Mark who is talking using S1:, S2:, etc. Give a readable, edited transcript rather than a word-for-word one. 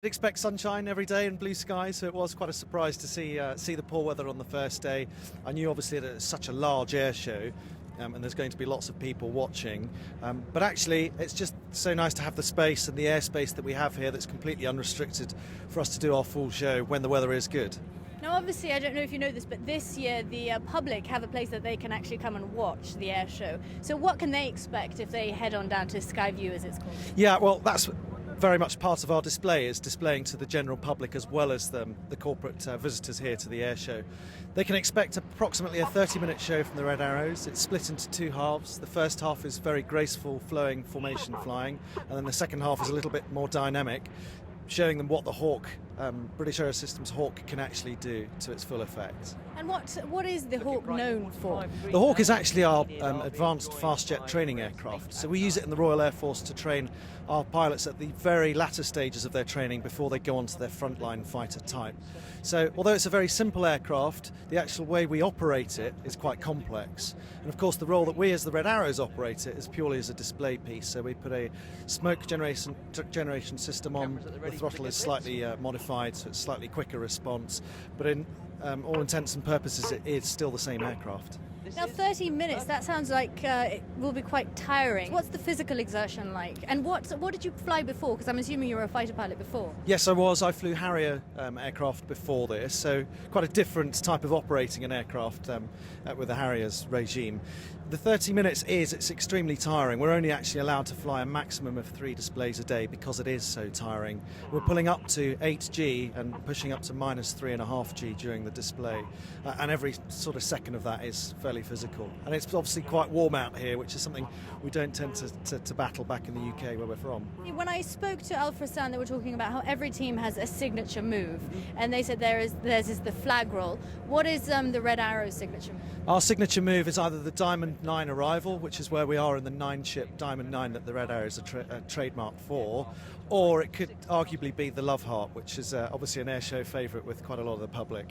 S1: Expect sunshine every day and blue skies, so it was quite a surprise to see the poor weather on the first day. I knew obviously that it's such a large air show, and there's going to be lots of people watching, but actually it's just so nice to have the space and the airspace that we have here that's completely unrestricted for us to do our full show when the weather is good.
S2: Now, obviously, I don't know if you know this, but this year the public have a place that they can actually come and watch the air show. So what can they expect if they head on down to Skyview, as it's called?
S1: Yeah, well, that's very much part of our display, is displaying to the general public as well as the corporate visitors here to the air show. They can expect approximately a 30-minute show from the Red Arrows. It's split into two halves. The first half is very graceful, flowing formation flying, and then the second half is a little bit more dynamic, showing them what the Hawk, British Aerosystems Hawk, can actually do to its full effect.
S2: And what is the Hawk known for?
S1: The Hawk is actually our advanced fast jet training aircraft. So we use it in the Royal Air Force to train our pilots at the very latter stages of their training before they go on to their frontline fighter type. So although it's a very simple aircraft, the actual way we operate it is quite complex. And of course the role that we as the Red Arrows operate it is purely as a display piece. So we put a smoke generation system on. The throttle is slightly modified, so it's slightly quicker response, but in all intents and purposes it is still the same aircraft.
S2: Now, 30 minutes, that sounds like it will be quite tiring. What's the physical exertion like? And what did you fly before? Because I'm assuming you were a fighter pilot before.
S1: Yes, I was. I flew Harrier aircraft before this, so quite a different type of operating an aircraft with the Harrier's regime. The 30 minutes it's extremely tiring. We're only actually allowed to fly a maximum of 3 displays a day because it is so tiring. We're pulling up to 8G and pushing up to minus 3.5G during the display, and every sort of second of that is fairly physical. And it's obviously quite warm out here, which is something we don't tend to battle back in the UK where we're from.
S2: When I spoke to Al Frissan, they were talking about how every team has a signature move, and they said theirs is the flag roll. What is the Red Arrow signature move?
S1: Our signature move is either the Diamond 9 arrival, which is where we are in the 9-ship Diamond 9 that the Red Arrows are trademarked for, or it could arguably be the Love Heart, which is obviously an air show favourite with quite a lot of the public.